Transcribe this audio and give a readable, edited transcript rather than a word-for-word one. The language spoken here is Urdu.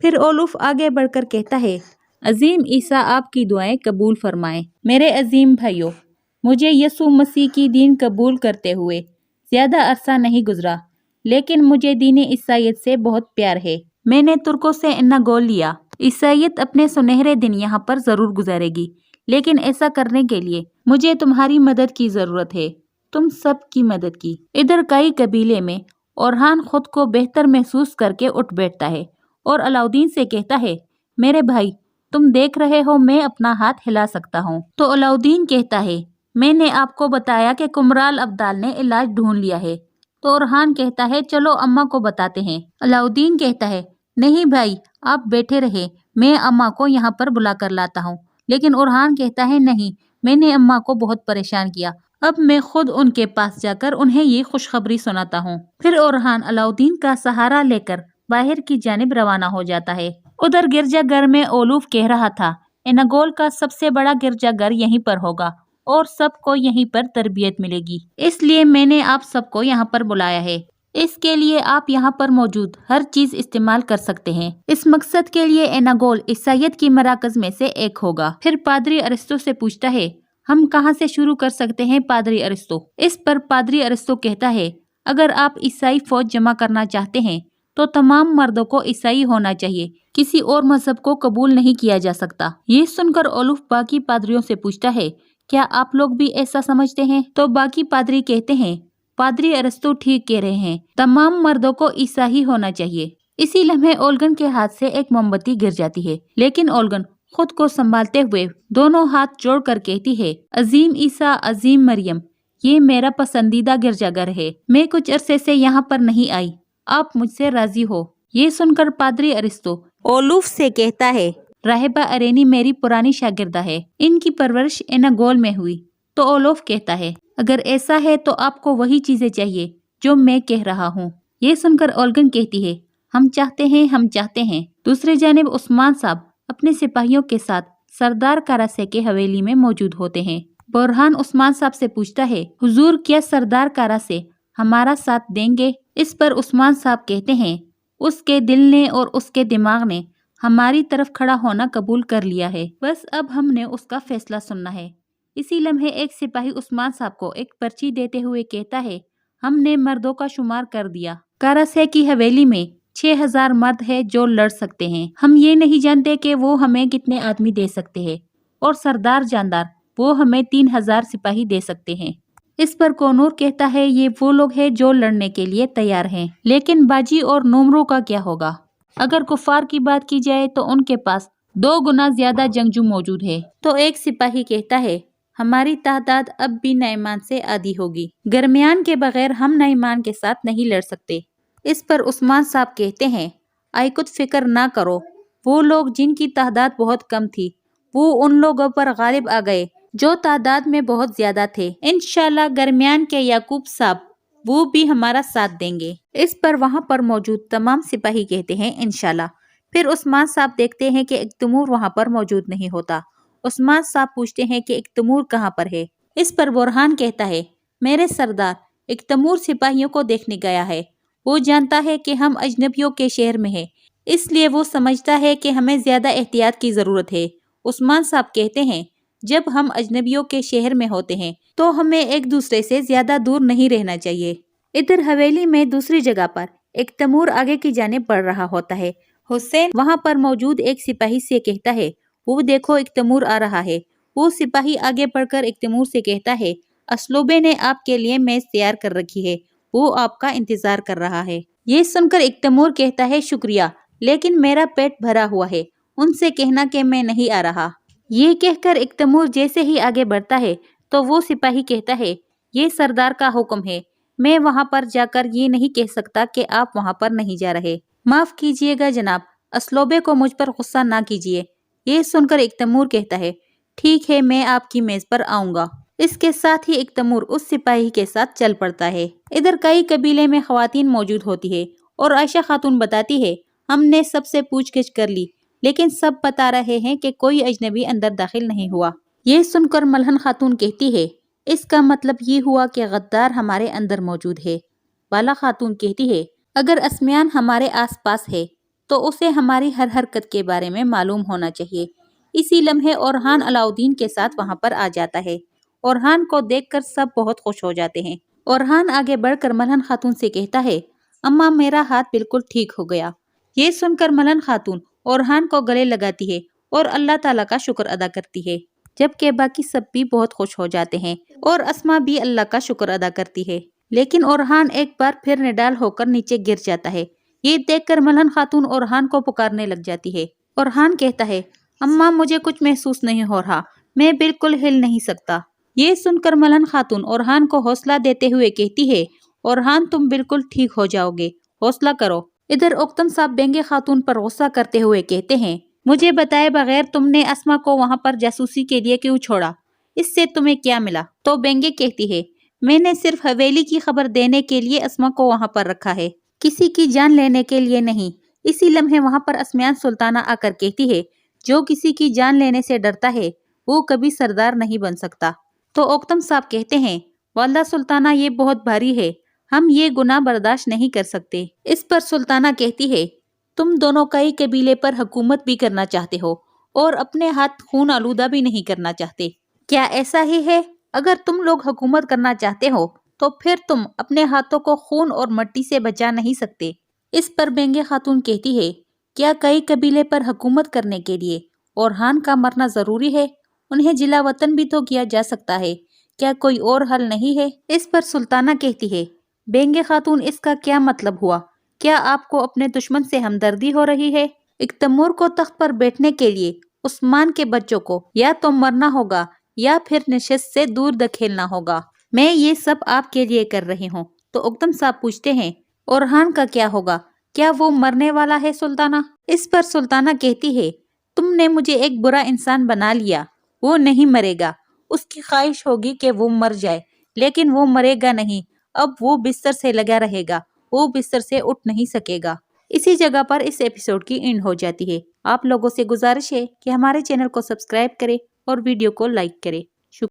پھر اولوف آگے بڑھ کر کہتا ہے، عظیم عیسیٰ آپ کی دعائیں قبول فرمائیں۔ میرے عظیم بھائیوں، مجھے یسوع مسیح کی دین قبول کرتے ہوئے زیادہ عرصہ نہیں گزرا، لیکن مجھے دین عیسائیت سے بہت پیار ہے۔ میں نے ترکوں سے انھا گول لیا۔ عیسائیت اپنے سنہرے دن یہاں پر ضرور گزارے گی، لیکن ایسا کرنے کے لیے مجھے تمہاری مدد کی ضرورت ہے، تم سب کی مدد کی۔ ادھر کئی قبیلے میں اورہان خود کو بہتر محسوس کر کے اٹھ بیٹھتا ہے اور علاؤدین سے کہتا ہے، میرے بھائی، تم دیکھ رہے ہو میں اپنا ہاتھ ہلا سکتا ہوں۔ تو علاؤدین کہتا ہے، میں نے آپ کو بتایا کہ کمرال ابدال نے علاج ڈھونڈ لیا ہے۔ تو اورہان کہتا ہے، چلو اماں کو بتاتے ہیں۔ علاؤدین کہتا ہے، نہیں بھائی، آپ بیٹھے رہے، میں اماں کو یہاں پر بلا کر لاتا ہوں۔ لیکن اورہان کہتا ہے، نہیں، میں نے اماں کو بہت پریشان کیا، اب میں خود ان کے پاس جا کر انہیں یہ خوشخبری سناتا ہوں۔ پھر اورہان علاؤدین کا سہارا لے کر باہر کی جانب روانہ ہو جاتا ہے۔ ادھر گرجا گھر میں اولوف کہہ رہا تھا، اناگول کا سب سے بڑا گرجا گھر یہیں پر ہوگا اور سب کو یہیں پر تربیت ملے گی، اس لیے میں نے آپ سب کو یہاں پر بلایا ہے۔ اس کے لیے آپ یہاں پر موجود ہر چیز استعمال کر سکتے ہیں۔ اس مقصد کے لیے اناگول عیسائیت کی مراکز میں سے ایک ہوگا۔ پھر پادری ارسطو سے پوچھتا ہے، ہم کہاں سے شروع کر سکتے ہیں پادری ارسطو؟ اس پر پادری ارسطو کہتا ہے، اگر آپ عیسائی فوج جمع کرنا چاہتے ہیں تو تمام مردوں کو عیسائی ہونا چاہیے، کسی اور مذہب کو قبول نہیں کیا جا سکتا۔ یہ سن کر اولوف باقی پادریوں سے پوچھتا ہے، کیا آپ لوگ بھی ایسا سمجھتے ہیں؟ تو باقی پادری کہتے ہیں، پادری ارسطو ٹھیک کہہ رہے ہیں، تمام مردوں کو عیسائی ہونا چاہیے۔ اسی لمحے اولگن کے ہاتھ سے ایک موم بتی گر جاتی ہے، لیکن اولگن خود کو سنبھالتے ہوئے دونوں ہاتھ جوڑ کر کہتی ہے، عظیم عیسیٰ، عظیم مریم، یہ میرا پسندیدہ گرجا گھر ہے، میں کچھ عرصے سے یہاں پر نہیں آئی، آپ مجھ سے راضی ہو؟ یہ سن کر پادری ارسطو اولوف سے کہتا ہے، راہبہ ارینی میری پرانی شاگردہ ہے، ان کی پرورش اناگول میں ہوئی۔ تو اولوف کہتا ہے، اگر ایسا ہے تو آپ کو وہی چیزیں چاہیے جو میں کہہ رہا ہوں۔ یہ سن کر اولگن کہتی ہے، ہم چاہتے ہیں، ہم چاہتے ہیں۔ دوسری جانب عثمان صاحب اپنے سپاہیوں کے ساتھ سردار کاراسے کے حویلی میں موجود ہوتے ہیں۔ برہان عثمان صاحب سے پوچھتا ہے، حضور کیا سردار کاراسے ہمارا ساتھ دیں گے؟ اس پر عثمان صاحب کہتے ہیں، اس کے دل نے اور اس کے دماغ نے ہماری طرف کھڑا ہونا قبول کر لیا ہے، بس اب ہم نے اس کا فیصلہ سننا ہے۔ اسی لمحے ایک سپاہی عثمان صاحب کو ایک پرچی دیتے ہوئے کہتا ہے، ہم نے مردوں کا شمار کر دیا، کاراسے کی حویلی میں 6000 مرد ہے جو لڑ سکتے ہیں، ہم یہ نہیں جانتے کہ وہ ہمیں کتنے آدمی دے سکتے ہیں، اور سردار جاندار وہ ہمیں 3000 سپاہی دے سکتے ہیں۔ اس پر کونور کہتا ہے، یہ وہ لوگ ہیں جو لڑنے کے لیے تیار ہیں، لیکن باجی اور نومروں کا کیا ہوگا؟ اگر کفار کی بات کی جائے تو ان کے پاس 2 گنا زیادہ جنگجو موجود ہے۔ تو ایک سپاہی کہتا ہے، ہماری تعداد اب بھی نعمان سے آدھی ہوگی، گرمیان کے بغیر ہم نعمان کے ساتھ نہیں لڑ سکتے۔ اس پر عثمان صاحب کہتے ہیں، آئی کچھ فکر نہ کرو، وہ لوگ جن کی تعداد بہت کم تھی وہ ان لوگوں پر غالب آ گئے جو تعداد میں بہت زیادہ تھے، انشاءاللہ گرمیان کے یعقوب صاحب وہ بھی ہمارا ساتھ دیں گے۔ اس پر وہاں پر موجود تمام سپاہی کہتے ہیں، انشاءاللہ۔ پھر عثمان صاحب دیکھتے ہیں کہ ایک تیمور وہاں پر موجود نہیں ہوتا۔ عثمان صاحب پوچھتے ہیں کہ ایک تیمور کہاں پر ہے؟ اس پر برہان کہتا ہے، میرے سردار ایک تیمور سپاہیوں کو دیکھنے گیا ہے، وہ جانتا ہے کہ ہم اجنبیوں کے شہر میں ہیں، اس لیے وہ سمجھتا ہے کہ ہمیں زیادہ احتیاط کی ضرورت ہے۔ عثمان صاحب کہتے ہیں، جب ہم اجنبیوں کے شہر میں ہوتے ہیں تو ہمیں ایک دوسرے سے زیادہ دور نہیں رہنا چاہیے۔ ادھر حویلی میں دوسری جگہ پر ایک تیمور آگے کی جانب بڑھ رہا ہوتا ہے۔ حسین وہاں پر موجود ایک سپاہی سے کہتا ہے، وہ دیکھو ایک تیمور آ رہا ہے۔ وہ سپاہی آگے بڑھ کر ایک تیمور سے کہتا ہے، اسلوبے نے آپ کے لیے میز تیار کر رکھی ہے، وہ آپ کا انتظار کر رہا ہے۔ یہ سن کر ایک تیمور کہتا ہے، شکریہ، لیکن میرا پیٹ بھرا ہوا ہے، ان سے کہنا کہ میں نہیں آ رہا۔ یہ کہہ کر ایک تیمور جیسے ہی آگے بڑھتا ہے تو وہ سپاہی کہتا ہے، یہ سردار کا حکم ہے، میں وہاں پر جا کر یہ نہیں کہہ سکتا کہ آپ وہاں پر نہیں جا رہے۔ معاف کیجیے گا جناب، اسلوبے کو مجھ پر غصہ نہ کیجیے۔ یہ سن کر ایک تیمور کہتا ہے، ٹھیک ہے، میں آپ کی میز پر آؤں گا۔ اس کے ساتھ ہی ایک تیمور اس سپاہی کے ساتھ چل پڑتا ہے۔ ادھر کئی قبیلے میں خواتین موجود ہوتی ہے اور عائشہ خاتون بتاتی ہے، ہم نے سب سے پوچھ گچھ کر لی، لیکن سب بتا رہے ہیں کہ کوئی اجنبی اندر داخل نہیں ہوا۔ یہ سن کر ملہن خاتون کہتی ہے، اس کا مطلب یہ ہوا کہ غدار ہمارے اندر موجود ہے۔ بالا خاتون کہتی ہے، اگر اسمیان ہمارے آس پاس ہے تو اسے ہماری ہر حرکت کے بارے میں معلوم ہونا چاہیے۔ اسی لمحے اورحان علاؤدین کے ساتھ وہاں پر آ جاتا ہے۔ اورحان کو دیکھ کر سب بہت خوش ہو جاتے ہیں۔ اورحان آگے بڑھ کر ملہن خاتون سے کہتا ہے، اماں میرا ہاتھ بالکل ٹھیک ہو گیا۔ یہ سن کر ملہن خاتون اورحان کو گلے لگاتی ہے اور اللہ تعالیٰ کا شکر ادا کرتی ہے، جبکہ باقی سب بھی بہت خوش ہو جاتے ہیں اور اسما بھی اللہ کا شکر ادا کرتی ہے۔ لیکن اورحان ایک بار پھر نڈال ہو کر نیچے گر جاتا ہے۔ یہ دیکھ کر ملہن خاتون اورحان کو پکارنے لگ جاتی ہے۔ اورحان کہتا ہے، اماں مجھے کچھ محسوس نہیں ہو رہا، میں بالکل ہل نہیں سکتا۔ یہ سن کر ملہن خاتون اورحان کو حوصلہ دیتے ہوئے کہتی ہے، اورحان تم بالکل ٹھیک ہو جاؤ گے، حوصلہ کرو۔ ادھر اوکتم صاحب بینگے خاتون پر غصہ کرتے ہوئے کہتے ہیں، مجھے بتائے بغیر تم نے اسما کو وہاں پر جاسوسی کے لیے کیوں چھوڑا؟ اس سے تمہیں کیا ملا؟ تو بینگے کہتی ہے، میں نے صرف حویلی کی خبر دینے کے لیے اسما کو وہاں پر رکھا ہے، کسی کی جان لینے کے لیے نہیں۔ اسی لمحے وہاں پر اسمیان سلطانہ آ کر کہتی ہے، جو کسی کی جان لینے سے ڈرتا ہے وہ کبھی سردار نہیں بن سکتا۔ تو اوکتم صاحب کہتے ہیں، والدہ سلطانہ یہ بہت بھاری ہے، ہم یہ گناہ برداشت نہیں کر سکتے۔ اس پر سلطانہ کہتی ہے، تم دونوں کئی قبیلے پر حکومت بھی کرنا چاہتے ہو اور اپنے ہاتھ خون آلودہ بھی نہیں کرنا چاہتے، کیا ایسا ہی ہے؟ اگر تم لوگ حکومت کرنا چاہتے ہو تو پھر تم اپنے ہاتھوں کو خون اور مٹی سے بچا نہیں سکتے۔ اس پر بینگے خاتون کہتی ہے، کیا کئی قبیلے پر حکومت کرنے کے لیے اورحان کا مرنا ضروری ہے؟ انہیں جلا وطن بھی تو کیا جا سکتا ہے، کیا کوئی اور حل نہیں ہے؟ اس پر سلطانہ کہتی ہے، بینگے خاتون اس کا کیا مطلب ہوا؟ کیا آپ کو اپنے دشمن سے ہمدردی ہو رہی ہے؟ ایک تیمور کو تخت پر بیٹھنے کے لیے عثمان کے بچوں کو یا تو مرنا ہوگا یا پھر نشست سے دور دھکیلنا ہوگا۔ میں یہ سب آپ کے لیے کر رہی ہوں۔ تو اوکتم صاحب پوچھتے ہیں، اورحان کا کیا ہوگا؟ کیا وہ مرنے والا ہے سلطانہ؟ اس پر سلطانہ کہتی ہے، تم نے مجھے ایک برا انسان بنا لیا، وہ نہیں مرے گا۔ اس کی خواہش ہوگی کہ وہ مر جائے، لیکن وہ مرے گا نہیں، اب وہ بستر سے لگا رہے گا، وہ بستر سے اٹھ نہیں سکے گا۔ اسی جگہ پر اس ایپیسوڈ کی اینڈ ہو جاتی ہے۔ آپ لوگوں سے گزارش ہے کہ ہمارے چینل کو سبسکرائب کریں اور ویڈیو کو لائک کریں۔